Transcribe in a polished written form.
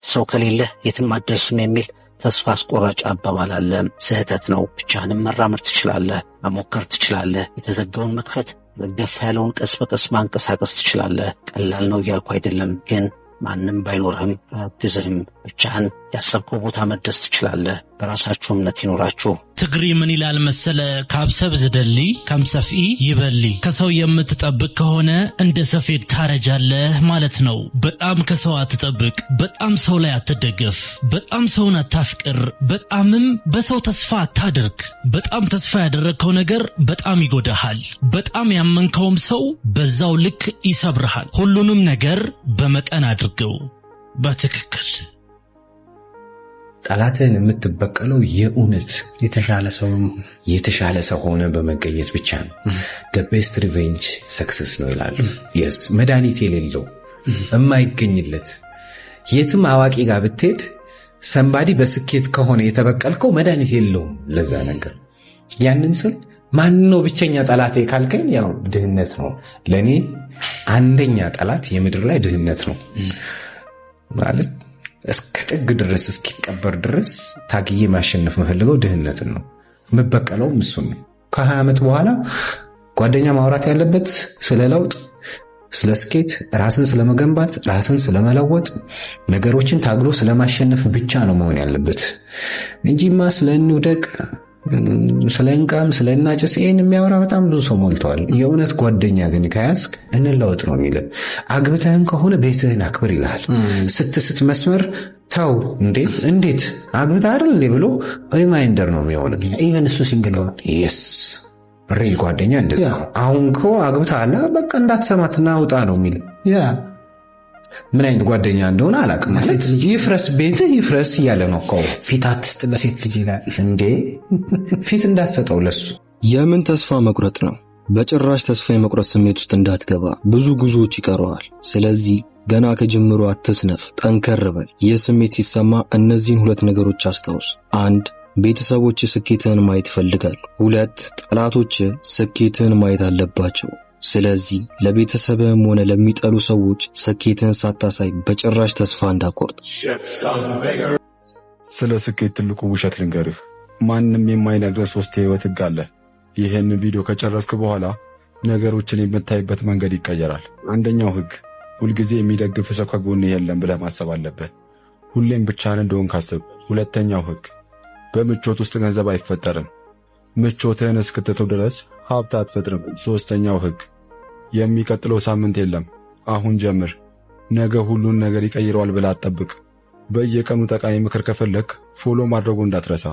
ሰው ከሌለ የትም አትደርስም የሚል ተስፋ አስቆራጭ አባባል አለ። ስህተት ነው። ብቻህንም መራመድ ትችላለህ፣ መሞከር ትችላለህ። የተዘጋውን መክፈት፣ ዘርገፍ ያለውን ቀስ በቀስ ማንቀሳቀስ ትችላለህ። ቀላል ነው እያልኩ አይደለም፣ ግን ማንም ባይኖርህም አያግዝህም። ብቻህን ያሰብከው ቦታ መድረስ ትችላለህ። በራሳችሁ እምነት ይኖራችሁ። ትግሪ ምን ይላል መሰለ? ካብሰብ ዝደሊ ከምሰፍኢ ይበሊ። ከሰው የምትጠብቅ ከሆነ እንደ ሰፌድ ታረጃለህ ማለት ነው። በጣም ከሰው አትጠብቅ። በጣም ሰው ላይ አትደገፍ። በጣም ሰውን አታፍቅር። በጣምም በሰው ተስፋ አታድርግ። በጣም ተስፋ ያደረግከው ነገር በጣም ይጎዳሃል። በጣም ያመንከውም ሰው በዛው ልክ ይሰብርሃል። ሁሉንም ነገር በመጠን አድርገው። በትክክል ጠላትህን የምትበቀለው የእውነት የተሻለ ሰው ሆነ በመገኘት ብቻ ነው። the best revenge success ነው ይላሉ። yes መድኃኒት የሌለው የማይገኝለት የትም አዋቂ ጋር ብትሄድ ሰንባዲ በስኬት ከሆነ የተበቀልከው መድኃኒት የለውም ለዛ ነገር። ያንን ስል ማን ነው ብቸኛ ጠላቴ ካልከኝ ያው ድህነት ነው ለኔ። አንደኛ ጠላት የምድር ላይ ድህነት ነው ማለት እስከ ጥግ ድረስ እስኪቀበር ድረስ ታግዬ ማሸነፍ መፈልገው ድህነትን ነው። መበቀለው እሱን ነው። ከ20 ዓመት በኋላ ጓደኛ ማውራት ያለበት ስለ ለውጥ፣ ስለ ስኬት፣ ራስን ስለመገንባት፣ ራስን ስለመለወጥ፣ ነገሮችን ታግሎ ስለማሸነፍ ብቻ ነው መሆን ያለበት እንጂማ ስለንውደቅ፣ ስለንቃም፣ ስለናጨስ ይሄን የሚያወራ በጣም ብዙ ሰው ሞልተዋል። የእውነት ጓደኛ ግን ከያዝክ እንለውጥ ነው የሚል። አግብተህም ከሆነ ቤትህን አክብር ይልሃል። ስትስት መስመር ተው እንዴት አግብተህ አይደል እንዴ ብሎ ሪማይንደር ነው የሚሆነው። ኢቨን እሱ ሲንግል ነው። yes ሪል ጓደኛ እንደዛ ነው። አሁን እኮ አግብተሃልና በቃ እንዳትሰማትና አውጣ ነው የሚል። ምን አይነት ጓደኛ እንደሆነ አላውቅም። ማለት ይፍረስ ቤትህ ይፍረስ እያለ ነው እኮ። ፊት አትስጥ ለሴት ልጅ ይላል እንዴ። ፊት እንዳትሰጠው ለሱ። የምን ተስፋ መቁረጥ ነው? በጭራሽ ተስፋ የመቁረጥ ስሜት ውስጥ እንዳትገባ። ብዙ ጉዞዎች ይቀረዋል። ስለዚህ ገና ከጅምሩ አትስነፍ፣ ጠንከር በል። ይህ ስሜት ሲሰማ እነዚህን 2 ነገሮች አስታውስ። 1 ቤተሰቦች ስኬትህን ማየት ይፈልጋሉ። 2 ጠላቶች ስኬትህን ማየት አለባቸው። ስለዚህ ለቤተሰብህም ሆነ ለሚጠሉ ሰዎች ስኬትን ሳታሳይ በጭራሽ ተስፋ እንዳቆርጥ። ስለ ስኬት ትልቁ ውሸት ልንገርህ። ማንም የማይነግርህ 3 የህይወት ህግ አለ። ይህን ቪዲዮ ከጨረስክ በኋላ ነገሮችን የምታይበት መንገድ ይቀየራል። አንደኛው ህግ ሁልጊዜ የሚደግፍ ሰው ከጎንህ የለም ብለህ ማሰብ አለብህ። ሁሌም ብቻህን እንደሆንክ አስብ። ሁለተኛው ህግ በምቾት ውስጥ ገንዘብ አይፈጠርም። ምቾትህን እስክትተው ድረስ ሀብት አትፈጥርም። ሶስተኛው ህግ የሚቀጥለው ሳምንት የለም፣ አሁን ጀምር። ነገ ሁሉን ነገር ይቀይረዋል ብለህ አትጠብቅ። በየቀኑ ጠቃሚ ምክር ከፈለክ ፎሎ ማድረጉ እንዳትረሳ።